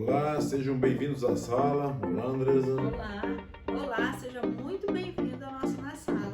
Olá, sejam bem-vindos à sala. Olá, Andresa. Olá, olá, seja muito bem-vindo ao nosso Na Sala.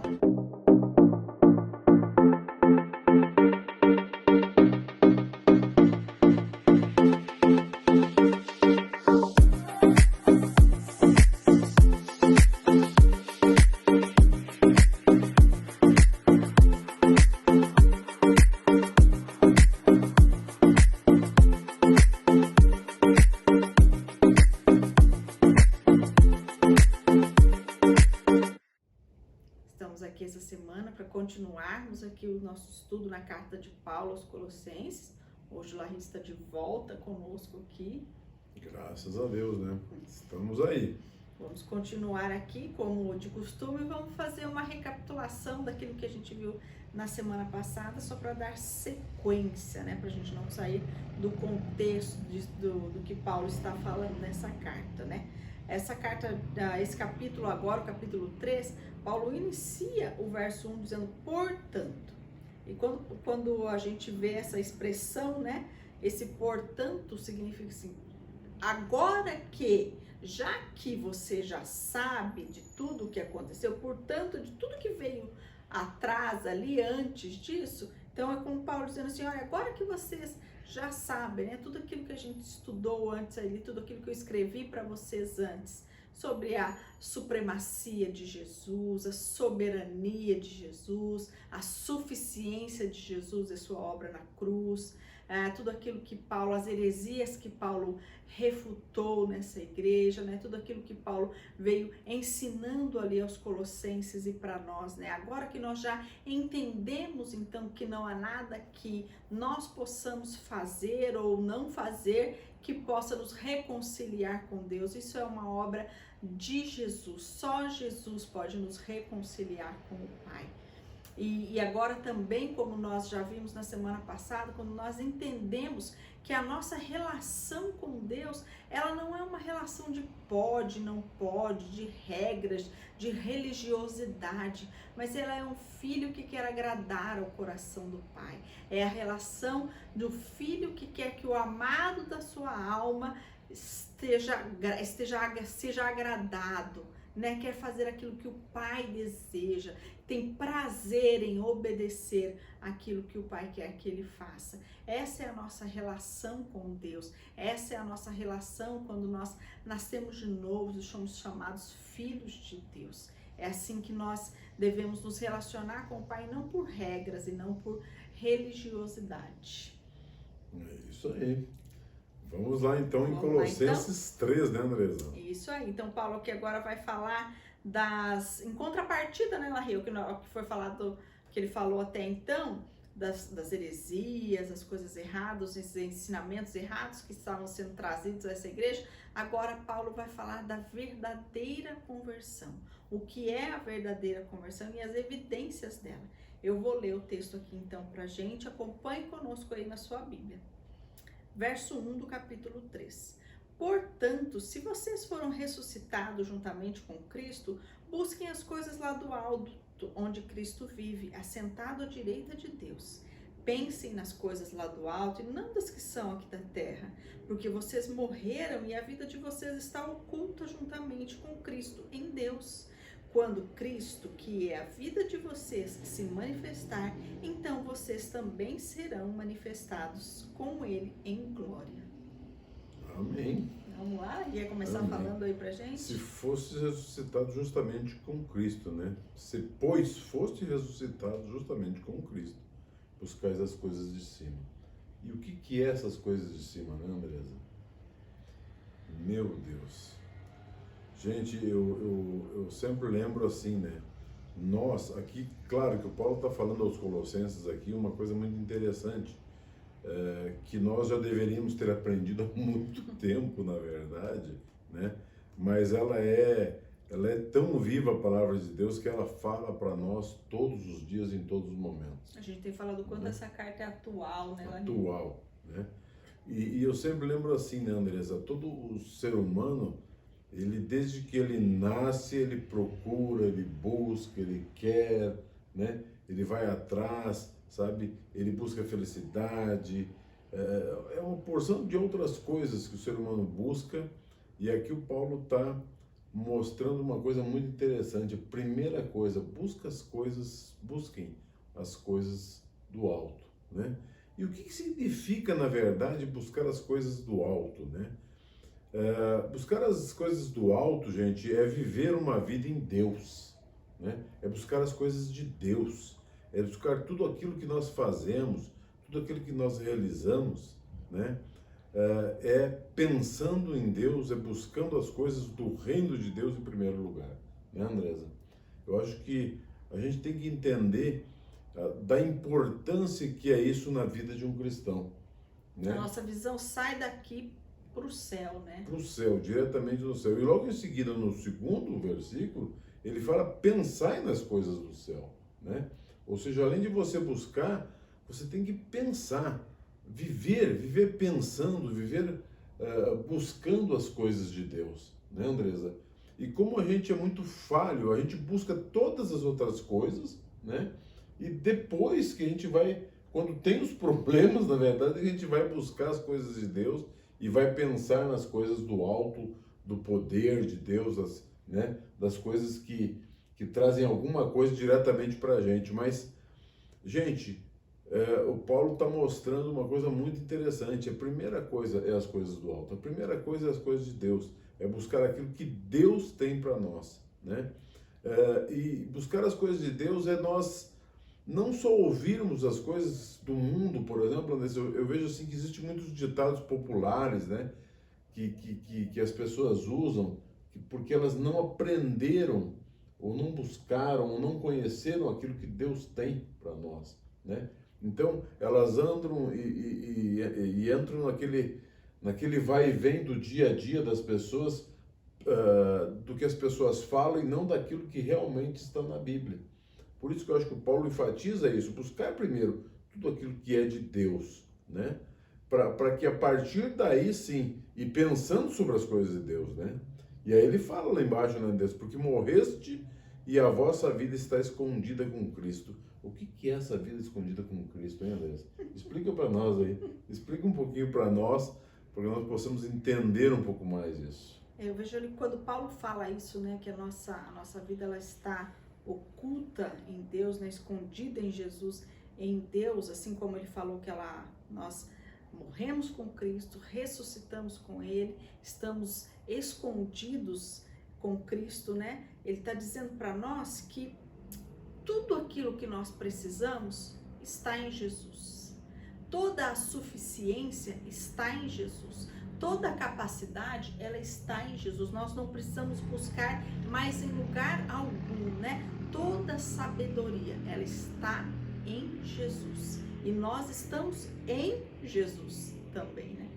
Estamos aqui essa semana para continuarmos aqui o nosso estudo na carta de Paulo aos Colossenses. Hoje o Larissa está de volta conosco aqui. Graças a Deus, né? Estamos aí. Vamos continuar aqui, como de costume, e vamos fazer uma recapitulação daquilo que a gente viu na semana passada, só para dar sequência, né? Para a gente não sair do contexto do que Paulo está falando nessa carta, né? Essa carta, esse capítulo agora, o capítulo 3, Paulo inicia o verso 1 dizendo, portanto. E quando a gente vê essa expressão, né? Esse portanto significa assim, agora que, já que você já sabe de tudo o que aconteceu, portanto, de tudo que veio atrás ali, antes disso, então é como Paulo dizendo assim, olha, agora que vocês já sabem, né, tudo aquilo que a gente estudou antes ali, tudo aquilo que eu escrevi para vocês antes, sobre a supremacia de Jesus, a soberania de Jesus, a suficiência de Jesus e sua obra na cruz, tudo aquilo que Paulo, as heresias que Paulo refutou nessa igreja, né? Tudo aquilo que Paulo veio ensinando ali aos colossenses e para nós, né? Agora que nós já entendemos então que não há nada que nós possamos fazer ou não fazer que possa nos reconciliar com Deus, isso é uma obra de Jesus, só Jesus pode nos reconciliar com o Pai. E agora também, como nós já vimos na semana passada, quando nós entendemos que a nossa relação com Deus, ela não é uma relação de pode, não pode, de regras, de religiosidade, mas ela é um filho que quer agradar ao coração do Pai. É a relação do filho que quer que o amado da sua alma seja agradado, né? Quer fazer aquilo que o Pai deseja, tem prazer em obedecer aquilo que o Pai quer que ele faça. Essa é a nossa relação com Deus, essa é a nossa relação quando nós nascemos de novo e somos chamados filhos de Deus. É assim que nós devemos nos relacionar com o Pai, não por regras e não por religiosidade. É isso aí. Vamos lá então em Colossenses 3, né, Andresa? Isso aí. Então Paulo aqui agora vai falar em contrapartida, né, Larry, o que foi falado, que ele falou até então, das heresias, as coisas erradas, esses ensinamentos errados que estavam sendo trazidos a essa igreja. Agora Paulo vai falar da verdadeira conversão. O que é a verdadeira conversão e as evidências dela. Eu vou ler o texto aqui então pra gente, acompanhe conosco aí na sua Bíblia. Verso 1 do capítulo 3. Portanto, se vocês foram ressuscitados juntamente com Cristo, busquem as coisas lá do alto, onde Cristo vive, assentado à direita de Deus. Pensem nas coisas lá do alto e não das que são aqui da terra, porque vocês morreram e a vida de vocês está oculta juntamente com Cristo em Deus. Quando Cristo, que é a vida de vocês, se manifestar, então vocês também serão manifestados com Ele em glória. Amém. Vamos lá? Quer começar falando aí pra gente? Se fosse ressuscitado justamente com Cristo, né? Se, pois, foste ressuscitado justamente com Cristo, buscais as coisas de cima. E o que é essas coisas de cima, né, Andresa? Meu Deus. Gente, eu sempre lembro assim, né? Nós, aqui, claro que o Paulo está falando aos Colossenses aqui uma coisa muito interessante, que nós já deveríamos ter aprendido há muito tempo, na verdade, né? Mas ela é tão viva a palavra de Deus que ela fala para nós todos os dias, em todos os momentos. A gente tem falado o quanto essa carta é atual, né, Larry? Atual, né? E eu sempre lembro assim, né, Andresa? Todo o ser humano, ele desde que ele nasce, ele procura, ele busca, ele quer, né? Ele vai atrás, sabe? Ele busca felicidade, É uma porção de outras coisas que o ser humano busca, e aqui o Paulo está mostrando uma coisa muito interessante. A primeira coisa, busquem as coisas do alto, né? E o que significa, na verdade, buscar as coisas do alto, né? Buscar as coisas do alto, gente, é viver uma vida em Deus, né? É buscar as coisas de Deus, é buscar tudo aquilo que nós fazemos, tudo aquilo que nós realizamos, né? É pensando em Deus, é buscando as coisas do reino de Deus em primeiro lugar, né, Andresa? Eu acho que a gente tem que entender da importância que é isso na vida de um cristão, né? A nossa visão sai daqui para o céu, né? Para o céu, diretamente no céu. E logo em seguida, no segundo versículo, ele fala: pensai nas coisas do céu, né? Ou seja, além de você buscar, você tem que pensar, viver pensando, viver buscando as coisas de Deus, né, Andresa? E como a gente é muito falho, a gente busca todas as outras coisas, né? E depois que a gente vai, quando tem os problemas, na verdade, a gente vai buscar as coisas de Deus e vai pensar nas coisas do alto, do poder de Deus, né? Das coisas que trazem alguma coisa diretamente para a gente. Mas, gente, o Paulo está mostrando uma coisa muito interessante. A primeira coisa é as coisas do alto, a primeira coisa é as coisas de Deus, é buscar aquilo que Deus tem para nós, né? E buscar as coisas de Deus é nós não só ouvirmos as coisas do mundo, por exemplo. Eu vejo assim que existem muitos ditados populares, né? Que as pessoas usam porque elas não aprenderam, ou não buscaram, ou não conheceram aquilo que Deus tem para nós, né? Então, elas andam e entram naquele vai e vem do dia a dia das pessoas, do que as pessoas falam e não daquilo que realmente está na Bíblia. Por isso que eu acho que o Paulo enfatiza isso: buscar primeiro tudo aquilo que é de Deus, né? Para que a partir daí sim, e pensando sobre as coisas de Deus, né? E aí ele fala lá embaixo, né, Deus, porque morreste e a vossa vida está escondida com Cristo. O que é essa vida escondida com Cristo, hein, Andrés? Explica para nós aí, explica um pouquinho para nós, para que nós possamos entender um pouco mais isso. Eu vejo ali quando Paulo fala isso, né, que a nossa vida ela está oculta em Deus, né, escondida em Jesus, em Deus, assim como ele falou que nós morremos com Cristo, ressuscitamos com Ele, estamos escondidos com Cristo, né? Ele está dizendo para nós que tudo aquilo que nós precisamos está em Jesus. Toda a suficiência está em Jesus. Toda a capacidade, ela está em Jesus. Nós não precisamos buscar mais em lugar algum, né? Toda sabedoria, ela está em Jesus. E nós estamos em Jesus também, né?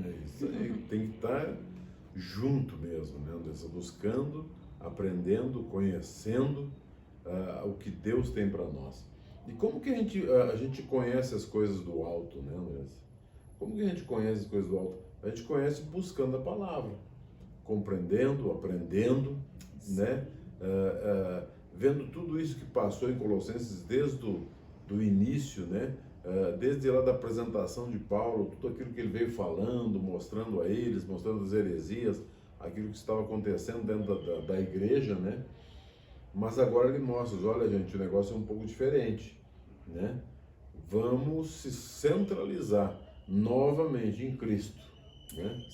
É isso aí, tem que estar junto mesmo, né, Andressa? Buscando, aprendendo, conhecendo o que Deus tem para nós. E como que a gente conhece as coisas do alto, né, Andressa? Como que a gente conhece as coisas do alto? A gente conhece buscando a palavra, compreendendo, aprendendo, né? Vendo tudo isso que passou em Colossenses desde do início, né? Desde lá da apresentação de Paulo, tudo aquilo que ele veio falando, mostrando a eles, mostrando as heresias, aquilo que estava acontecendo dentro da igreja, né? Mas agora ele mostra: olha, gente, o negócio é um pouco diferente, né? Vamos se centralizar novamente em Cristo, né?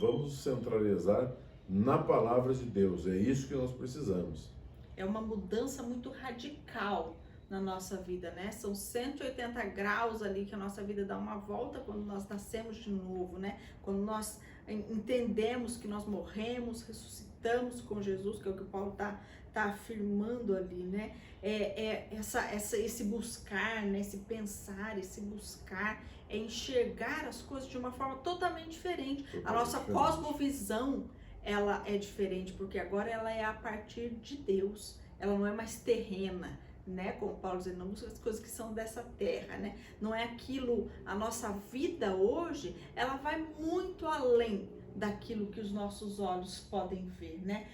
Vamos centralizar na palavra de Deus. É isso que nós precisamos. É uma mudança muito radical na nossa vida, né? São 180 graus ali que a nossa vida dá uma volta quando nós nascemos de novo, né? Quando nós entendemos que nós morremos, ressuscitamos com Jesus, que é o que o Paulo tá afirmando ali, né? Esse buscar, né? Esse pensar, esse buscar, é enxergar as coisas de uma forma totalmente diferente. A nossa cosmovisão, ela é diferente, porque agora ela é a partir de Deus, ela não é mais terrena, né? Como Paulo diz, não busca as coisas que são dessa terra, né? Não é aquilo, a nossa vida hoje, ela vai muito além daquilo que os nossos olhos podem ver, né?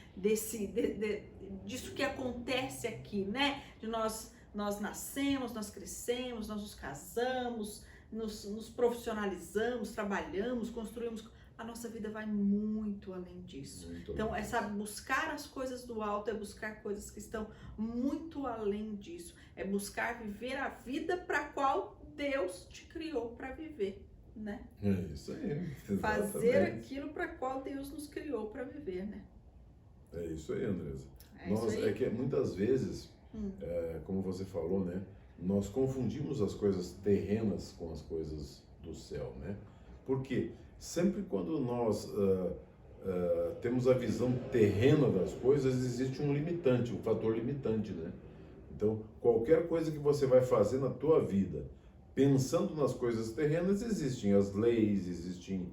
Disso que acontece aqui, né? De nós nascemos, nós crescemos, nós nos casamos, nos profissionalizamos, trabalhamos, construímos, a nossa vida vai muito além disso. Então, buscar as coisas do alto é buscar coisas que estão muito além disso. É buscar viver a vida para a qual Deus te criou para viver, né? É isso aí. Fazer aquilo para qual Deus nos criou para viver, né? É isso aí, Andresa. Isso aí. É que muitas vezes, como você falou, né? Nós confundimos as coisas terrenas com as coisas do céu, né? Por quê? Sempre quando nós temos a visão terrena das coisas, existe um limitante, um fator limitante, né? Então, qualquer coisa que você vai fazer na tua vida, pensando nas coisas terrenas, existem as leis, existem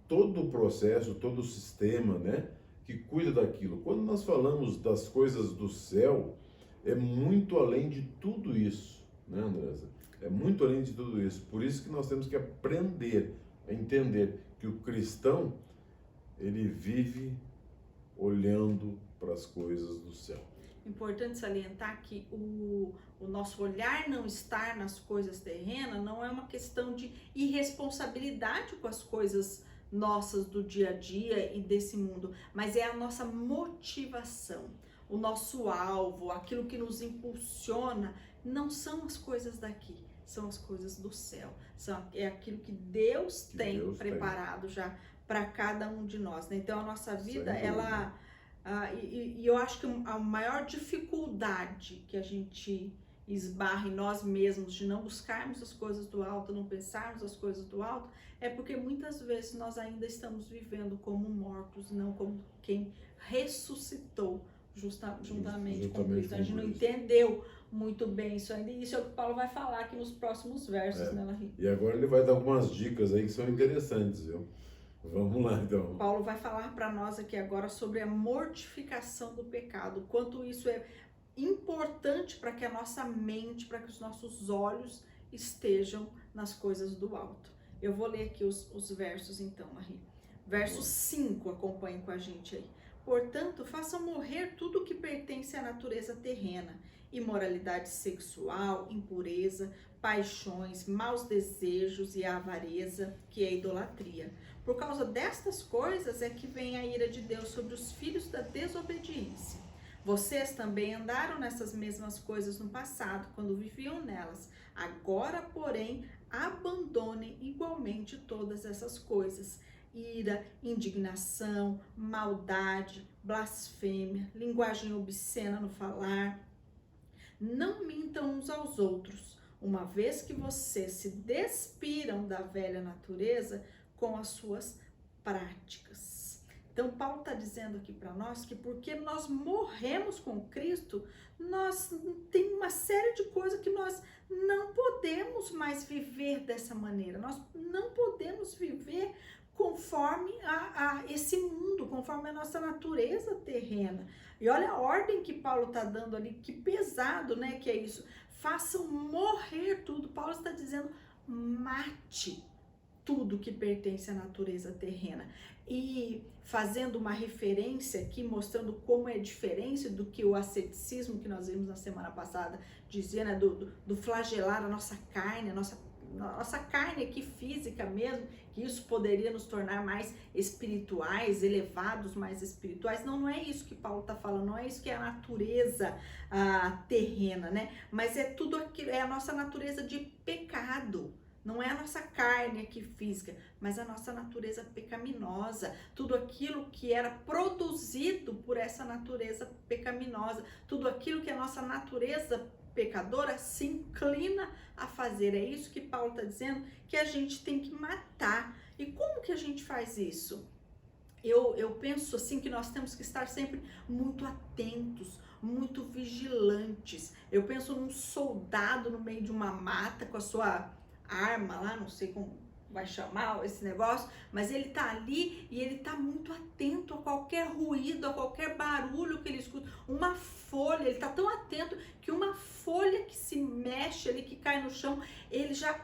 todo o processo, todo o sistema, né? Que cuida daquilo. Quando nós falamos das coisas do céu, é muito além de tudo isso, né, Andresa? É muito além de tudo isso. Por isso que nós temos que aprender a entender que o cristão, ele vive olhando para as coisas do céu. Importante salientar que o nosso olhar não estar nas coisas terrenas não é uma questão de irresponsabilidade com as coisas nossas do dia a dia e desse mundo, mas é a nossa motivação, o nosso alvo, aquilo que nos impulsiona, não são as coisas daqui, são as coisas do céu, é aquilo que Deus tem preparado já para cada um de nós, né? Então a nossa vida, eu acho que a maior dificuldade que a gente esbarra em nós mesmos de não buscarmos as coisas do alto, não pensarmos as coisas do alto, é porque muitas vezes nós ainda estamos vivendo como mortos, não como quem ressuscitou juntamente com Cristo. A gente não entendeu muito bem isso ainda, e isso é o que Paulo vai falar aqui nos próximos versos, né, Larry? E agora ele vai dar algumas dicas aí que são interessantes, viu? Vamos lá, então. Paulo vai falar para nós aqui agora sobre a mortificação do pecado, quanto isso é importante para que a nossa mente, para que os nossos olhos estejam nas coisas do alto. Eu vou ler aqui os versos então, Marie. Verso 5, acompanhe com a gente aí. Portanto, façam morrer tudo que pertence à natureza terrena, imoralidade sexual, impureza, paixões, maus desejos e a avareza, que é a idolatria. Por causa destas coisas é que vem a ira de Deus sobre os filhos da desobediência. Vocês também andaram nessas mesmas coisas no passado, quando viviam nelas. Agora, porém, abandonem igualmente todas essas coisas: ira, indignação, maldade, blasfêmia, linguagem obscena no falar. Não mintam uns aos outros, uma vez que vocês se despiram da velha natureza com as suas práticas. Então, Paulo está dizendo aqui para nós que porque nós morremos com Cristo, nós tem uma série de coisas que nós não podemos mais viver dessa maneira. Nós não podemos viver conforme a esse mundo, conforme a nossa natureza terrena. E olha a ordem que Paulo está dando ali, que pesado, né, que é isso. Façam morrer tudo. Paulo está dizendo, mate tudo que pertence à natureza terrena. E fazendo uma referência aqui, mostrando como é diferente do que o asceticismo que nós vimos na semana passada dizia, né, do flagelar a nossa carne, a nossa carne aqui física mesmo, que isso poderia nos tornar mais espirituais, elevados, mais espirituais. Não é isso que Paulo está falando, não é isso que é a natureza terrena, né? Mas é tudo aquilo, é a nossa natureza de pecado. Não é a nossa carne aqui física, mas a nossa natureza pecaminosa, tudo aquilo que era produzido por essa natureza pecaminosa, tudo aquilo que a nossa natureza pecadora se inclina a fazer. É isso que Paulo está dizendo, que a gente tem que matar. E como que a gente faz isso? Eu penso assim que nós temos que estar sempre muito atentos, muito vigilantes. Eu penso num soldado no meio de uma mata com a sua arma lá, não sei como vai chamar esse negócio, mas ele tá ali e ele tá muito atento a qualquer ruído, a qualquer barulho que ele escuta. Uma folha, ele tá tão atento que uma folha que se mexe ali, que cai no chão, ele já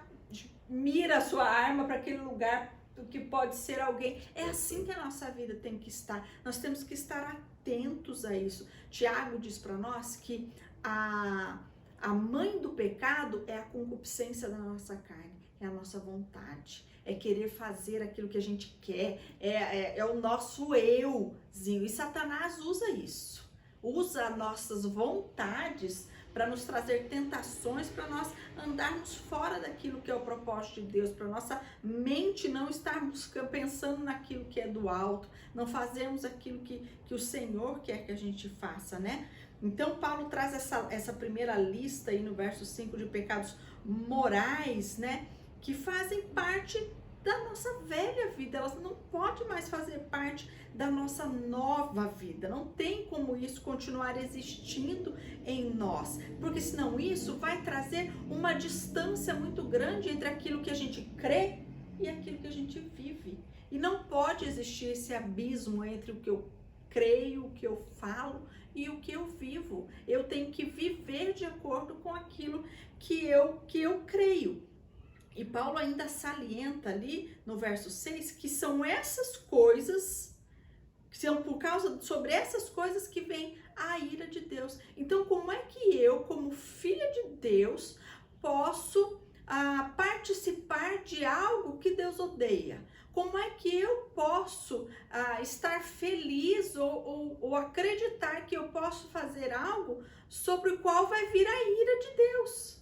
mira a sua arma para aquele lugar que pode ser alguém. É assim que a nossa vida tem que estar. Nós temos que estar atentos a isso. Tiago diz para nós que a mãe do pecado é a concupiscência da nossa carne. é a nossa vontade, é querer fazer aquilo que a gente quer, é o nosso euzinho. E Satanás usa isso, usa nossas vontades para nos trazer tentações, para nós andarmos fora daquilo que é o propósito de Deus, para nossa mente não estarmos pensando naquilo que é do alto, não fazermos aquilo que o Senhor quer que a gente faça, né? Então Paulo traz essa primeira lista aí no verso 5 de pecados morais, né? Que fazem parte da nossa velha vida, elas não podem mais fazer parte da nossa nova vida, não tem como isso continuar existindo em nós, porque senão isso vai trazer uma distância muito grande entre aquilo que a gente crê e aquilo que a gente vive, e não pode existir esse abismo entre o que eu creio, o que eu falo e o que eu vivo. Eu tenho que viver de acordo com aquilo que eu creio. E Paulo ainda salienta ali no verso 6 que são essas coisas, que são sobre essas coisas que vem a ira de Deus. Então, como é que eu, como filha de Deus, posso participar de algo que Deus odeia? Como é que eu posso estar feliz ou acreditar que eu posso fazer algo sobre o qual vai vir a ira de Deus?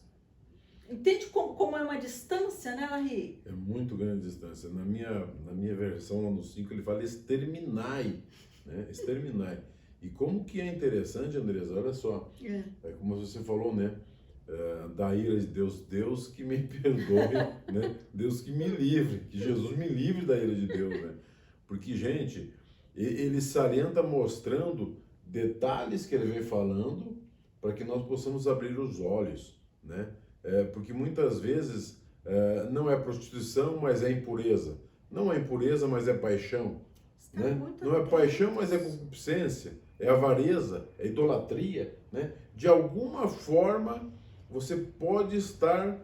Entende como é uma distância, né, Larry? É muito grande a distância. Na minha versão, lá no 5, ele fala exterminai, né? Exterminai. E como que é interessante, Andresa, olha só, é como você falou, né? Da ira de Deus, Deus que me perdoe, né? Deus que me livre, que Jesus me livre da ira de Deus, né? Porque, gente, ele salienta mostrando detalhes que ele vem falando para que nós possamos abrir os olhos, né? Porque muitas vezes não é prostituição, mas é impureza. Não é impureza, mas é paixão. Né? Não é paixão, mas é concupiscência, é avareza, é idolatria. Né? De alguma forma, você pode estar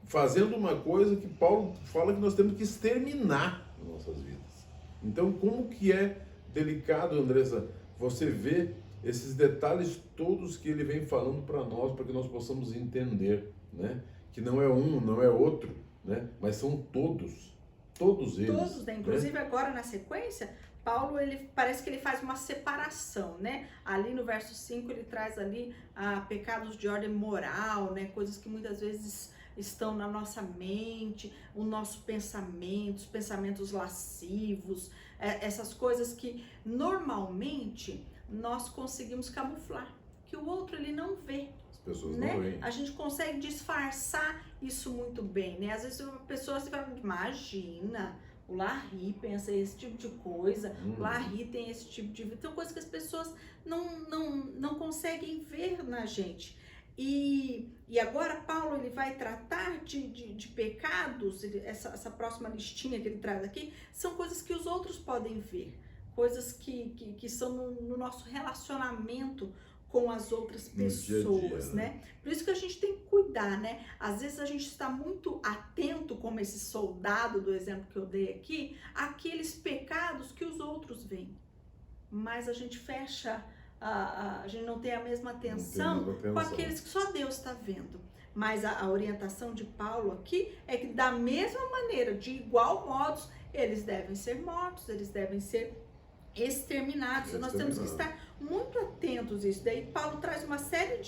fazendo uma coisa que Paulo fala que nós temos que exterminar nas nossas vidas. Então, como que é delicado, Andressa, você ver esses detalhes todos que ele vem falando para nós, para que nós possamos entender, né? Que não é um, não é outro, né? Mas são todos eles. Todos, né? Inclusive, né? Agora na sequência, Paulo, parece que ele faz uma separação, né? Ali no verso 5, ele traz ali pecados de ordem moral, né? Coisas que muitas vezes estão na nossa mente, o nosso pensamento, os pensamentos lascivos, essas coisas que normalmente nós conseguimos camuflar, que o outro ele não vê. As pessoas né? não veem. A gente consegue disfarçar isso muito bem, né? Às vezes uma pessoa se fala, imagina, o Larry pensa esse tipo de coisa, o Larry tem esse tipo de vida. São coisas que as pessoas não conseguem ver na gente. E agora Paulo ele vai tratar de pecados, essa próxima listinha que ele traz aqui, são coisas que os outros podem ver, coisas que são no nosso relacionamento com as outras pessoas, né? Por isso que a gente tem que cuidar, né? Às vezes a gente está muito atento, como esse soldado do exemplo que eu dei aqui, àqueles pecados que os outros veem. Mas a gente fecha, a gente não tem a mesma atenção com aqueles que só Deus está vendo. Mas a orientação de Paulo aqui é que da mesma maneira, de igual modo, eles devem ser mortos, eles devem ser exterminados. Nós temos que estar muito atentos a isso. Daí Paulo traz uma série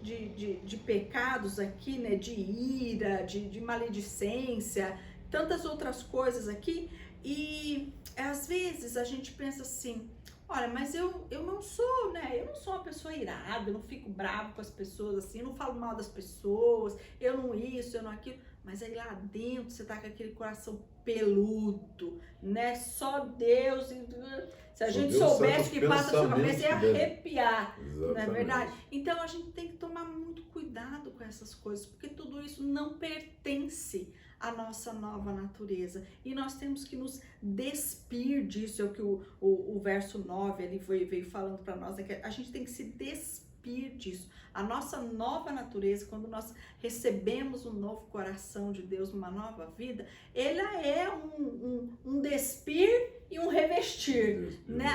de pecados aqui, né? De ira, de maledicência, tantas outras coisas aqui. E às vezes a gente pensa assim, olha, mas eu não sou, né? Eu não sou uma pessoa irada, eu não fico bravo com as pessoas assim, eu não falo mal das pessoas, eu não isso, eu não aquilo. Mas aí lá dentro você tá com aquele coração peludo, né? Só Deus. Se a gente soubesse o que passa na sua cabeça, ia arrepiar, não é verdade? Então a gente tem que tomar muito cuidado com essas coisas, porque tudo isso não pertence à nossa nova natureza. E nós temos que nos despir disso, é o que o verso 9 ali veio falando para nós, é que a gente tem que se despir disso. A nossa nova natureza, quando nós recebemos um novo coração de Deus, uma nova vida, ela é um despir e um revestir, né?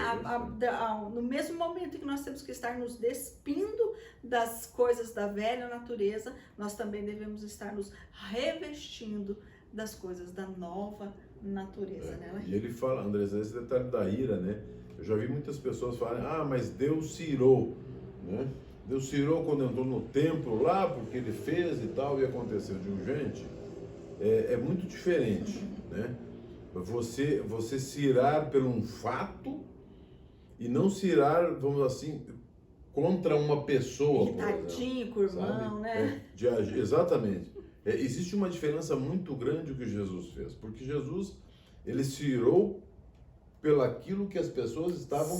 no mesmo momento que nós temos que estar nos despindo das coisas da velha natureza, nós também devemos estar nos revestindo das coisas da nova natureza, né? E ele fala, Andrés, esse detalhe da ira, né? Eu já vi muitas pessoas falarem, mas Deus se irou, né? Deus se irou quando entrou no templo lá, porque ele fez e tal, e aconteceu. Eu digo, gente, é muito diferente, né? Você se irar por um fato e não se irar, vamos assim, contra uma pessoa, irritadinho com o irmão, sabe? né? Exatamente. Existe uma diferença muito grande o que Jesus fez, porque Jesus, ele se irou pelaquilo que as pessoas estavam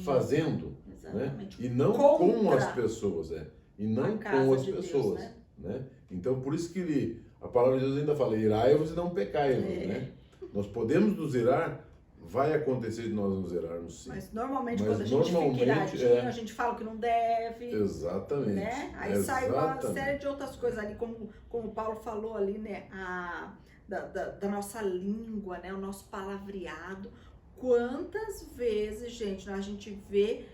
fazendo, exatamente, né? E não com as pessoas, e não com as pessoas, Deus, né? Então, por isso que a palavra de Deus ainda fala, irai-vos e não pecai-vos, né? Nós podemos nos irar, vai acontecer de nós nos irarmos, sim. Mas normalmente quando a gente fica iradinho, a gente fala que não deve. Exatamente. Né? Aí sai uma série de outras coisas ali, como o Paulo falou ali, né? Da nossa língua, né? O nosso palavreado. Quantas vezes, gente, a gente vê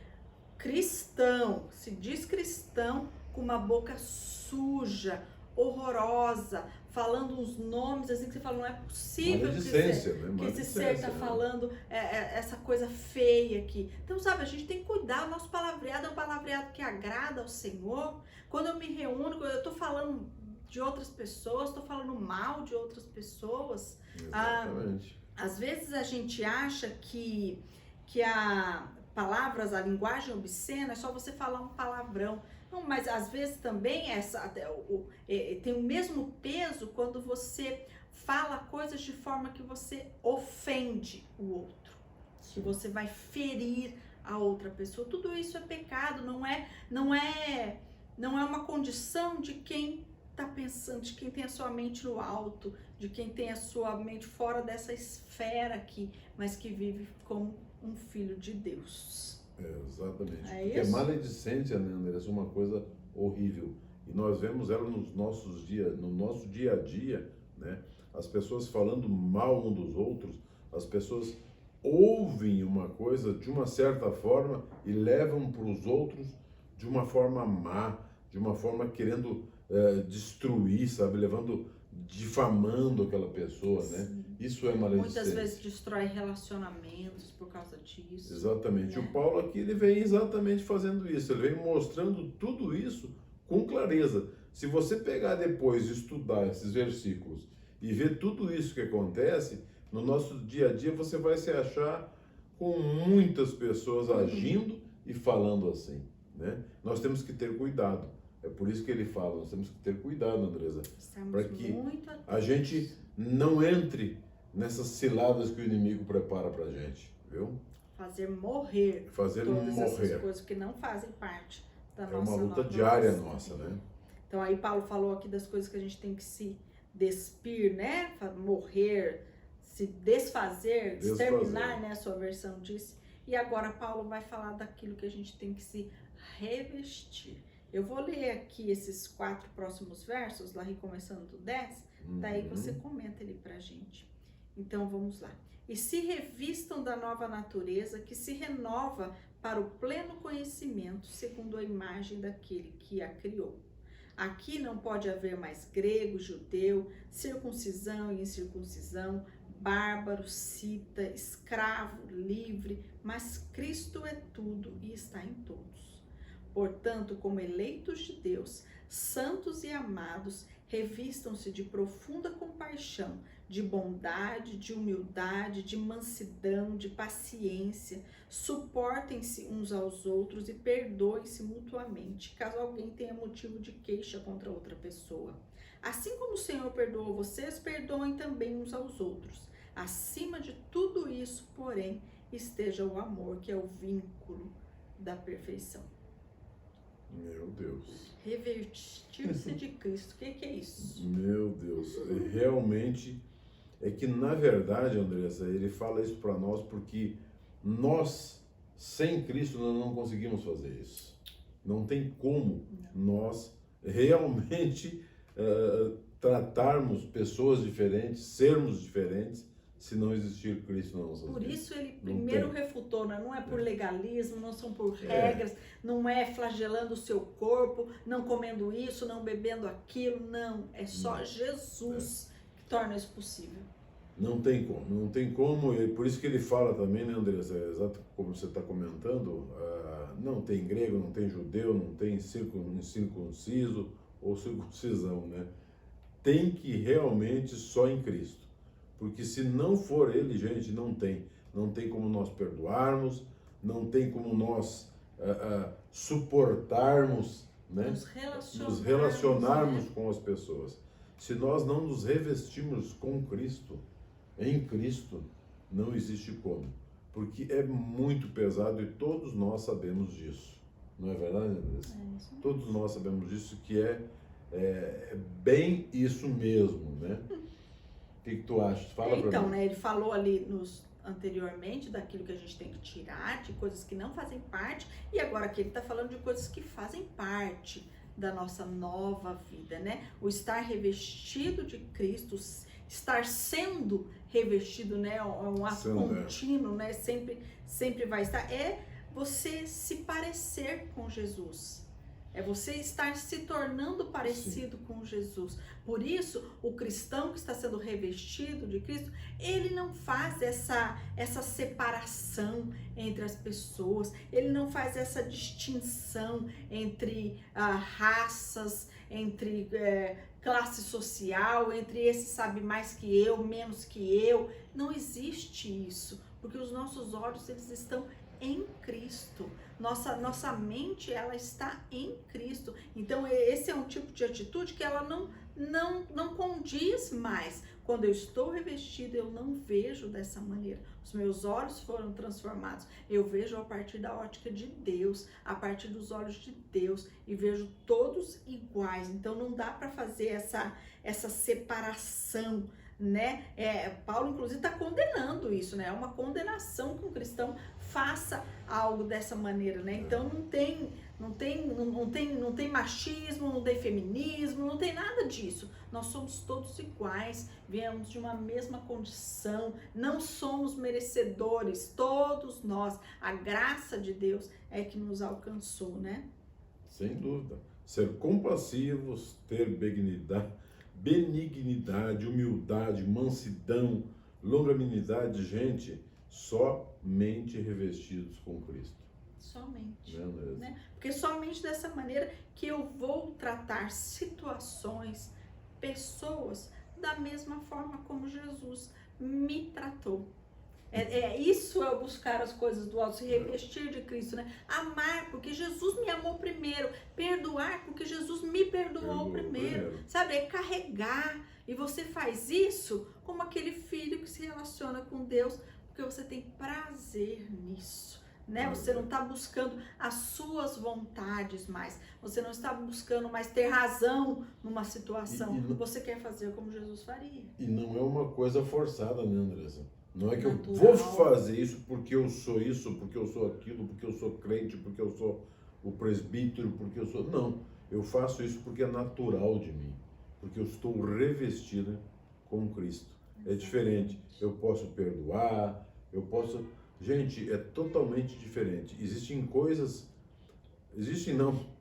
cristão, se diz cristão, com uma boca suja, horrorosa, falando uns nomes assim que você fala, não é possível que esse ser está falando essa coisa feia aqui. Então, sabe, a gente tem que cuidar, o nosso palavreado é um palavreado que agrada ao Senhor. Quando eu me reúno, quando eu estou falando de outras pessoas, estou falando mal de outras pessoas. Exatamente. Às vezes a gente acha que a linguagem obscena é só você falar um palavrão. Não, mas às vezes também tem o mesmo peso quando você fala coisas de forma que você ofende o outro. Que você vai ferir a outra pessoa. Tudo isso é pecado, não é uma condição de quem está pensando, de quem tem a sua mente no alto, de quem tem a sua mente fora dessa esfera aqui, mas que vive como um filho de Deus. Exatamente. Porque maledicência, né, André, é uma coisa horrível. E nós vemos ela no nosso dia a dia, né? As pessoas falando mal um dos outros, as pessoas ouvem uma coisa de uma certa forma e levam para os outros de uma forma má, de uma forma querendo destruir, sabe? Difamando aquela pessoa, né? Isso é maledicência. Muitas vezes destrói relacionamentos por causa disso. Exatamente. Né? O Paulo aqui, ele vem exatamente fazendo isso. Ele vem mostrando tudo isso com clareza. Se você pegar depois e estudar esses versículos e ver tudo isso que acontece, no nosso dia a dia você vai se achar com muitas pessoas agindo e falando assim, né? Nós temos que ter cuidado. É por isso que ele fala, nós temos que ter cuidado, Andresa, para que a gente não entre nessas ciladas que o inimigo prepara pra gente, viu? Fazer morrer todas essas coisas que não fazem parte da nossa vida. É uma luta diária nossa, né? Então aí Paulo falou aqui das coisas que a gente tem que se despir, né? Morrer, se desfazer, exterminar, né? A sua versão disse. E agora Paulo vai falar daquilo que a gente tem que se revestir. Eu vou ler aqui esses 4 próximos versos, lá recomeçando do 10, daí você comenta ele pra gente. Então vamos lá. E se revistam da nova natureza que se renova para o pleno conhecimento, segundo a imagem daquele que a criou. Aqui não pode haver mais grego, judeu, circuncisão e incircuncisão, bárbaro, cita, escravo, livre, mas Cristo é tudo e está em todos. Portanto, como eleitos de Deus, santos e amados, revistam-se de profunda compaixão, de bondade, de humildade, de mansidão, de paciência, suportem-se uns aos outros e perdoem-se mutuamente, caso alguém tenha motivo de queixa contra outra pessoa. Assim como o Senhor perdoou vocês, perdoem também uns aos outros. Acima de tudo isso, porém, esteja o amor, que é o vínculo da perfeição. Meu Deus. Revestir-se de Cristo. O que é isso? Meu Deus. Realmente é que, na verdade, Andressa, ele fala isso para nós porque nós, sem Cristo, nós não conseguimos fazer isso. Não tem como nós realmente tratarmos pessoas diferentes, sermos diferentes, se não existir Cristo nas nossas Por vidas. isso ele Não primeiro tem. refutou, né? Não é por legalismo, não são por É. regras, não é flagelando o seu corpo, não comendo isso, não bebendo aquilo, não. É só Jesus que torna isso possível. Não tem como, não tem como, e por isso que ele fala também, né, Andressa, exato como você está comentando, não tem grego, não tem judeu, não tem circunciso ou circuncisão, né? Tem que realmente só em Cristo, porque se não for Ele, gente, não tem como nós perdoarmos, não tem como nós suportarmos, né? Nos relacionarmos, né? com as pessoas. Se nós não nos revestimos com Cristo, em Cristo, não existe como, porque é muito pesado e todos nós sabemos disso, não é verdade, Andressa? É isso. Todos nós sabemos disso, que é bem isso mesmo, né? O que tu acha? Fala pra Então, mim. né, ele falou ali anteriormente daquilo que a gente tem que tirar, de coisas que não fazem parte, e agora aqui ele está falando de coisas que fazem parte da nossa nova vida, né? O estar revestido de Cristo, estar sendo revestido, né? É um ato contínuo, né? Sempre vai estar. É você se parecer com Jesus. É você estar se tornando parecido com Jesus. Por isso, o cristão que está sendo revestido de Cristo, ele não faz essa separação entre as pessoas, ele não faz essa distinção entre raças, entre classe social, entre esse sabe mais que eu, menos que eu. Não existe isso, porque os nossos olhos, eles estão em Cristo. Nossa mente, ela está em Cristo. Então, esse é um tipo de atitude que ela não condiz mais. Quando eu estou revestida, eu não vejo dessa maneira. Os meus olhos foram transformados. Eu vejo a partir da ótica de Deus, a partir dos olhos de Deus, e vejo todos iguais. Então, não dá para fazer essa separação, né? Paulo, inclusive, está condenando isso, né? É uma condenação que um cristão faça algo dessa maneira, né? Então não tem machismo, não tem feminismo, não tem nada disso. Nós somos todos iguais, viemos de uma mesma condição, não somos merecedores, todos nós. A graça de Deus é que nos alcançou, né? Sem dúvida. Ser compassivos, ter benignidade, humildade, mansidão, longanimidade, gente, somente revestidos com Cristo. Somente. Beleza. Né? Porque somente dessa maneira que eu vou tratar situações, pessoas, da mesma forma como Jesus me tratou. Isso é buscar as coisas do alto, se revestir de Cristo, né? Amar, porque Jesus me amou primeiro. Perdoar, porque Jesus me perdoou primeiro. Sabe? É carregar. E você faz isso como aquele filho que se relaciona com Deus, porque você tem prazer nisso, né? Você não está buscando as suas vontades mais. Você não está buscando mais ter razão numa situação. Você quer fazer como Jesus faria. E não é uma coisa forçada, né, Andressa? Não é que natural. Eu vou fazer isso, porque eu sou aquilo, porque eu sou crente, porque eu sou o presbítero, porque eu sou... Não, eu faço isso porque é natural de mim, porque eu estou revestido com Cristo. É diferente. Eu posso perdoar, eu posso... Gente, é totalmente diferente.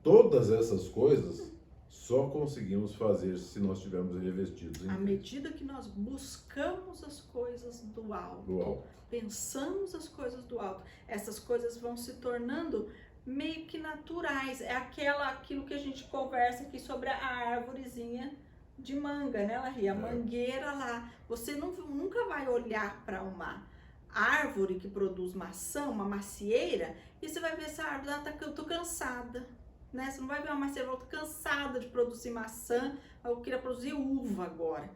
Todas essas coisas só conseguimos fazer se nós estivermos revestidos em À Cristo. medida que nós buscamos as coisas do alto, pensamos as coisas do alto, essas coisas vão se tornando meio que naturais. É aquilo que a gente conversa aqui sobre a árvorezinha de manga, né, Larry? A mangueira lá. Você nunca vai olhar para uma árvore que produz maçã, uma macieira, e você vai ver essa árvore, eu tô cansada. Né? Você não vai ver uma macieira, eu tô cansada de produzir maçã, eu queria produzir uva agora.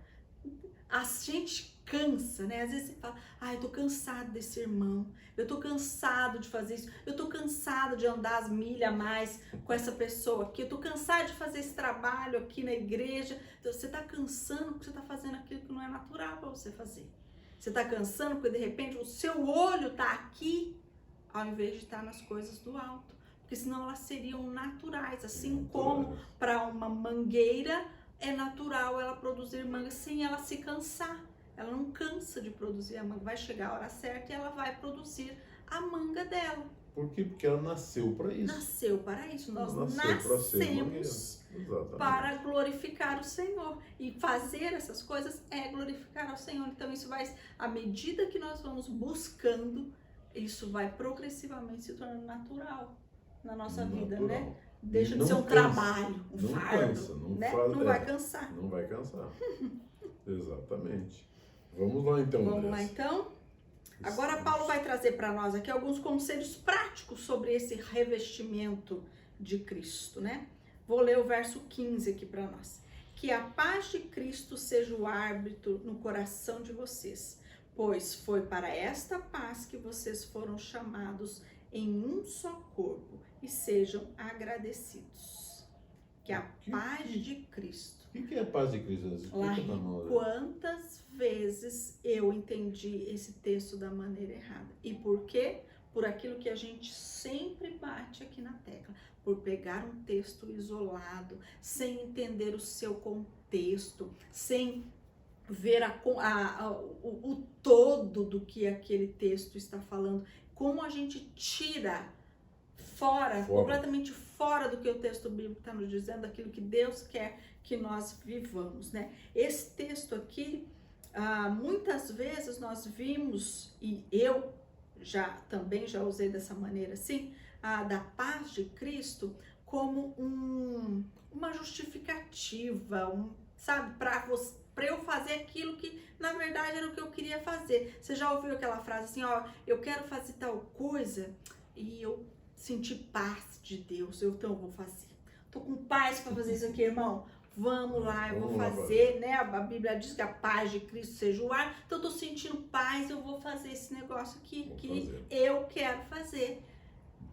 A gente cansa, né? Às vezes você fala, eu tô cansado desse irmão, eu tô cansado de fazer isso, eu tô cansado de andar as milhas a mais com essa pessoa aqui, eu tô cansado de fazer esse trabalho aqui na igreja. Então, você tá cansando porque você tá fazendo aquilo que não é natural para você fazer. Você tá cansando porque de repente o seu olho tá aqui, ao invés de estar nas coisas do alto. Porque senão elas seriam naturais, assim como para uma mangueira é natural ela produzir manga sem ela se cansar. ela não cansa de produzir a manga. Vai chegar a hora certa e ela vai produzir a manga dela. Por quê? Porque ela nasceu para isso. Nasceu para isso. Nós Nasceu para ser mangueira. nascemos Exatamente. para glorificar o Senhor. E fazer essas coisas é glorificar ao Senhor. Então isso vai, à medida que nós vamos buscando, isso vai progressivamente se tornando natural na nossa vida, né? Deixa de ser um trabalho, um fardo, né? Não vai cansar. Não vai cansar. Exatamente. Vamos lá então, Vamos lá então. Agora Paulo vai trazer para nós aqui alguns conselhos práticos sobre esse revestimento de Cristo, né? Vou ler o verso 15 aqui para nós. Que a paz de Cristo seja o árbitro no coração de vocês, pois foi para esta paz que vocês foram chamados em um só corpo, e sejam agradecidos. Que a paz de Cristo. O que é a paz de Cristo? Quantas vezes eu entendi esse texto da maneira errada? E por quê? Por aquilo que a gente sempre bate aqui na tecla. Por pegar um texto isolado, sem entender o seu contexto, sem ver o todo do que aquele texto está falando. Como a gente tira fora, completamente fora do que o texto bíblico está nos dizendo, daquilo que Deus quer que nós vivamos, né? Esse texto aqui, muitas vezes nós vimos, e eu também já usei dessa maneira assim, da paz de Cristo como uma justificativa, sabe, para eu fazer aquilo que na verdade era o que eu queria fazer. Você já ouviu aquela frase assim, ó, eu quero fazer tal coisa e eu senti paz de Deus, então eu vou fazer. Tô com paz para fazer isso aqui, irmão. Vamos lá, eu vou fazer, né? A Bíblia diz que a paz de Cristo seja o ar. Então eu tô sentindo paz, eu vou fazer esse negócio aqui que eu quero fazer.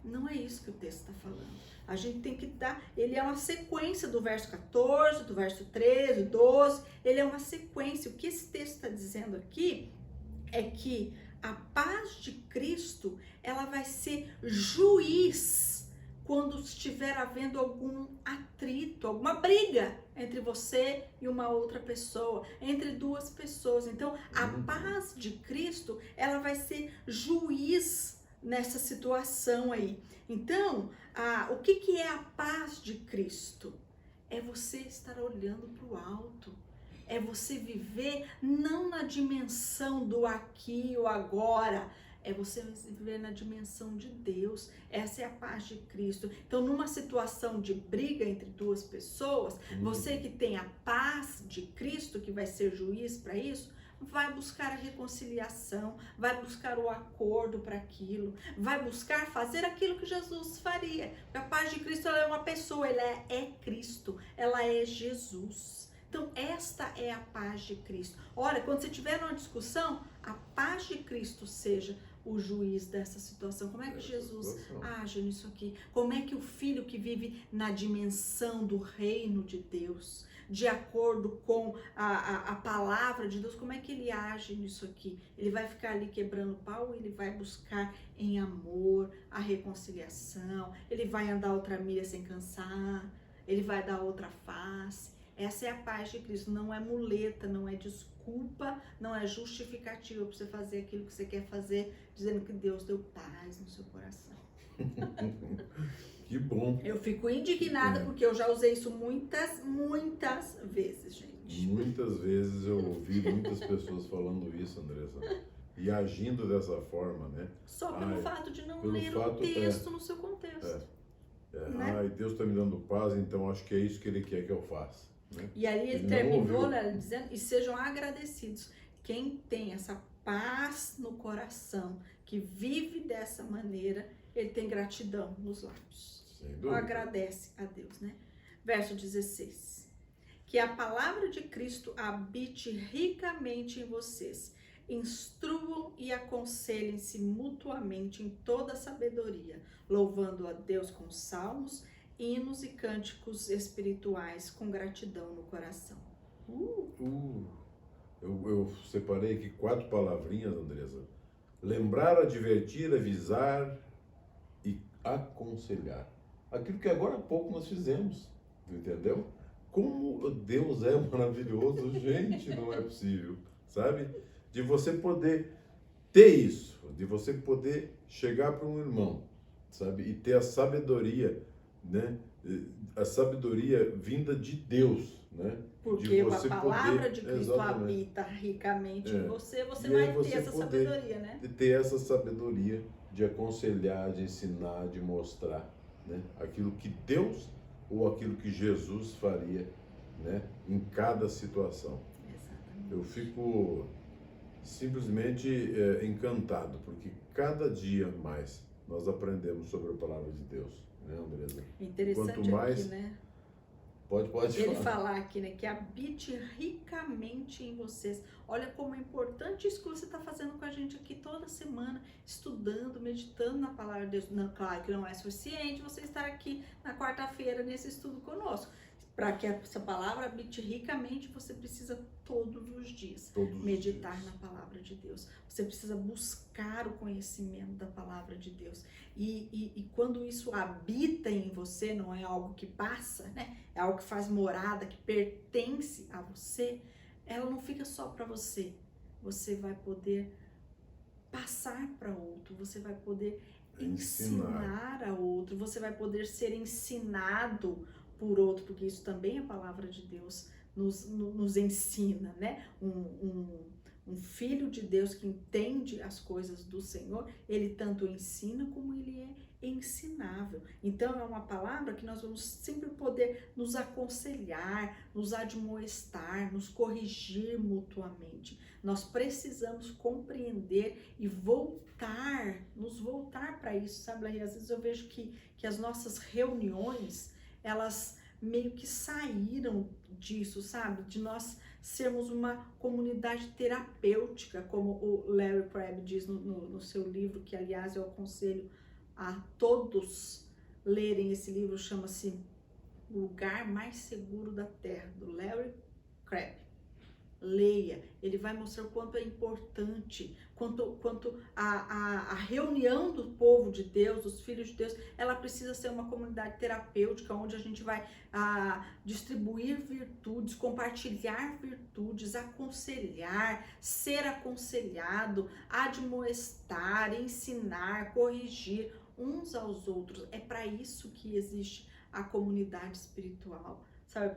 Não é isso que o texto está falando. A gente tem que dar, ele é uma sequência do verso 14, do verso 13, 12, ele é uma sequência. O que esse texto está dizendo aqui é que a paz de Cristo, ela vai ser juiz quando estiver havendo algum atrito, alguma briga entre você e uma outra pessoa, entre duas pessoas. Então, a paz de Cristo, ela vai ser juiz nessa situação aí. Então, o que é a paz de Cristo? É você estar olhando para o alto. É você viver não na dimensão do aqui ou agora, é você viver na dimensão de Deus. Essa é a paz de Cristo. Então, numa situação de briga entre duas pessoas, você que tem a paz de Cristo, que vai ser juiz para isso, vai buscar a reconciliação, vai buscar o acordo para aquilo, vai buscar fazer aquilo que Jesus faria. A paz de Cristo, ela é uma pessoa, ela é Cristo, ela é Jesus. Então, esta é a paz de Cristo. Olha, quando você tiver uma discussão, a paz de Cristo seja o juiz dessa situação. Como é que Jesus age nisso aqui? Como é que o filho que vive na dimensão do reino de Deus, de acordo com a palavra de Deus, como é que ele age nisso aqui? Ele vai ficar ali quebrando pau, ele vai buscar em amor a reconciliação, ele vai andar outra milha sem cansar, ele vai dar outra face. Essa é a paz de Cristo, não é muleta, não é desculpa, não é justificativa para você fazer aquilo que você quer fazer, dizendo que Deus deu paz no seu coração. Que bom. Eu fico indignada porque eu já usei isso muitas vezes, gente. Muitas vezes eu ouvi muitas pessoas falando isso, Andressa, e agindo dessa forma, né? Só pelo fato de não ler o texto no seu contexto. Né? Ai, Deus está me dando paz, então acho que é isso que Ele quer que eu faça. Né? E ali ele terminou, né, dizendo, e sejam agradecidos. Quem tem essa paz no coração, que vive dessa maneira, ele tem gratidão nos lábios. Então agradece a Deus, né? Verso 16. Que a palavra de Cristo habite ricamente em vocês. Instruam e aconselhem-se mutuamente em toda sabedoria, louvando a Deus com salmos, hinos e cânticos espirituais com gratidão no coração. Eu separei aqui 4 palavrinhas, Andressa. Lembrar, advertir, avisar e aconselhar. Aquilo que agora há pouco nós fizemos, entendeu? Como Deus é maravilhoso, gente, não é possível. sabe? De você poder ter isso, de você poder chegar para um irmão, sabe? E ter a sabedoria, né? A sabedoria vinda de Deus, né? Porque De a você palavra poder, de Cristo exatamente, habita ricamente em você, você e aí vai ter você essa poder sabedoria, né? ter essa sabedoria de aconselhar, de ensinar, de mostrar, né? Aquilo que Deus ou aquilo que Jesus faria, né? Em cada situação. Exatamente. Eu fico simplesmente encantado, porque cada dia mais nós aprendemos sobre a palavra de Deus, né, Andresa? Interessante Quanto mais... aqui, né? Pode Ele falar. falar aqui, né? Que habite ricamente em vocês. Olha como é importante isso que você está fazendo com a gente aqui toda semana, estudando, meditando na palavra de Deus. Não, claro que não é suficiente você estar aqui na quarta-feira nesse estudo conosco. Para que essa palavra habite ricamente, você precisa todos os dias meditar na palavra de Deus. Você precisa buscar o conhecimento da palavra de Deus. E quando isso habita em você, não é algo que passa, né? É algo que faz morada, que pertence a você, ela não fica só para você. Você vai poder passar para outro, você vai poder ensinar a outro, você vai poder ser ensinado por outro, porque isso também a palavra de Deus nos ensina, né? Um filho de Deus que entende as coisas do Senhor, ele tanto ensina como ele é ensinável. Então é uma palavra que nós vamos sempre poder nos aconselhar, nos admoestar, nos corrigir mutuamente. Nós precisamos compreender e nos voltar para isso, sabe, Laí? Às vezes eu vejo que as nossas reuniões, elas meio que saíram disso, sabe? De nós sermos uma comunidade terapêutica, como o Larry Crabb diz no seu livro, que aliás eu aconselho a todos lerem esse livro, chama-se O Lugar Mais Seguro da Terra, do Larry Crabb. Leia, ele vai mostrar o quanto é importante, quanto a reunião do povo de Deus, dos filhos de Deus, ela precisa ser uma comunidade terapêutica, onde a gente vai distribuir virtudes, compartilhar virtudes, aconselhar, ser aconselhado, admoestar, ensinar, corrigir uns aos outros. É para isso que existe a comunidade espiritual, sabe? É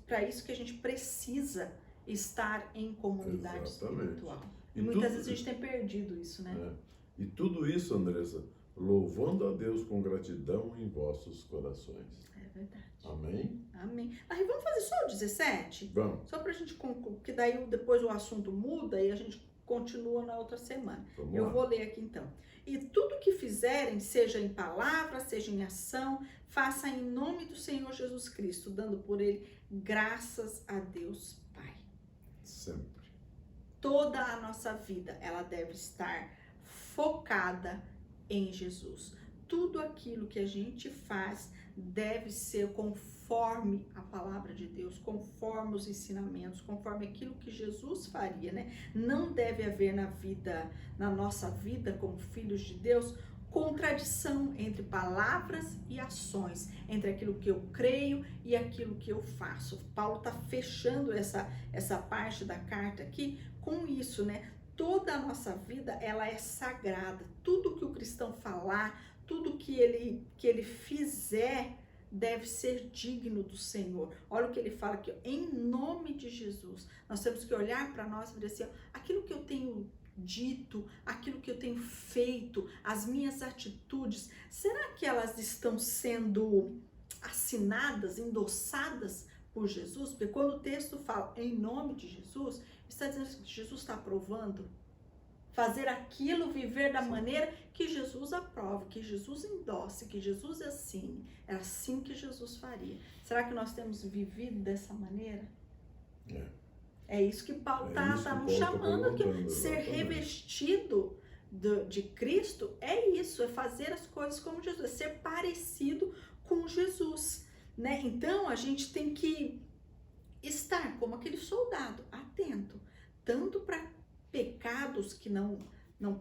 para isso que a gente precisa estar em comunidade espiritual. E muitas vezes a gente tem perdido isso, né? E tudo isso, Andressa, louvando a Deus com gratidão em vossos corações. É verdade. Amém? Amém. Aí vamos fazer só o 17? Vamos. Só pra gente concluir, porque daí depois o assunto muda e a gente continua na outra semana. Eu vou ler aqui então. E tudo que fizerem, seja em palavra, seja em ação, faça em nome do Senhor Jesus Cristo, dando por ele graças a Deus Pai. Sempre. Toda a nossa vida, ela deve estar focada em Jesus. Tudo aquilo que a gente faz deve ser conforme a palavra de Deus, conforme os ensinamentos, conforme aquilo que Jesus faria, né? Não deve haver na nossa vida como filhos de Deus, contradição entre palavras e ações, entre aquilo que eu creio e aquilo que eu faço. Paulo está fechando essa parte da carta aqui com isso, né? Toda a nossa vida, ela é sagrada. Tudo que o cristão falar, tudo que ele fizer, deve ser digno do Senhor. Olha o que ele fala aqui, ó, em nome de Jesus. Nós temos que olhar para nós e dizer assim, ó, aquilo que eu tenho dito, aquilo que eu tenho feito, as minhas atitudes, será que elas estão sendo assinadas, endossadas por Jesus? Porque quando o texto fala em nome de Jesus, está dizendo que Jesus está aprovando fazer aquilo, viver da maneira que Jesus aprova, que Jesus endosse, que Jesus assine. É assim que Jesus faria. Será que nós temos vivido dessa maneira? É isso que Paulo está nos chamando aqui. Ser revestido de Cristo é isso, é fazer as coisas como Jesus, é ser parecido com Jesus, né? Então a gente tem que estar como aquele soldado, atento, tanto para pecados que não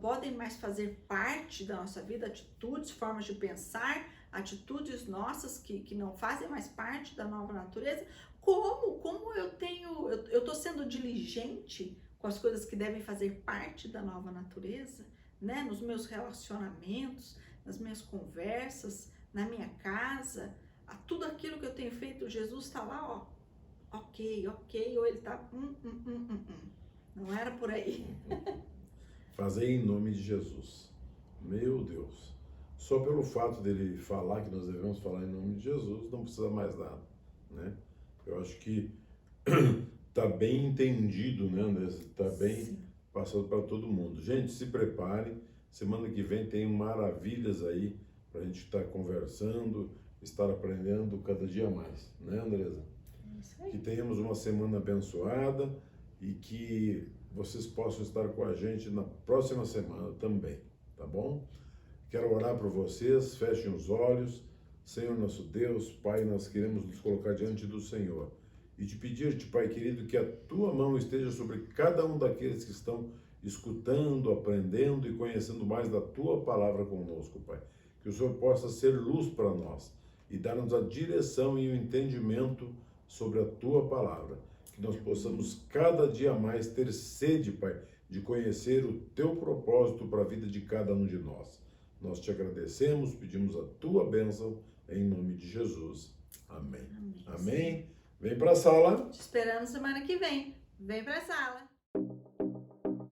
podem mais fazer parte da nossa vida, atitudes, formas de pensar, atitudes nossas que não fazem mais parte da nova natureza, como eu tô sendo diligente com as coisas que devem fazer parte da nova natureza, né? Nos meus relacionamentos, nas minhas conversas, na minha casa, tudo aquilo que eu tenho feito, Jesus está lá, ó, ok, ou ele está, Não era por aí. Fazer em nome de Jesus. Meu Deus. Só pelo fato dele falar que nós devemos falar em nome de Jesus, não precisa mais nada, né? Eu acho que tá bem entendido, né, André? Tá bem Sim. passado para todo mundo. Gente, se prepare. Semana que vem tem maravilhas aí para a gente estar conversando, estar aprendendo cada dia mais, né, Andresa? É isso aí. Que tenhamos uma semana abençoada e que vocês possam estar com a gente na próxima semana também, tá bom? Quero orar por vocês, fechem os olhos. Senhor nosso Deus, Pai, nós queremos nos colocar diante do Senhor e te pedir-te, Pai querido, que a tua mão esteja sobre cada um daqueles que estão escutando, aprendendo e conhecendo mais da tua palavra conosco, Pai. Que o Senhor possa ser luz para nós e dar-nos a direção e o entendimento sobre a tua palavra. Que nós possamos cada dia mais ter sede, Pai, de conhecer o teu propósito para a vida de cada um de nós. Nós te agradecemos, pedimos a tua bênção em nome de Jesus. Amém. Amém. Vem para a sala. Te esperando semana que vem. Vem pra sala.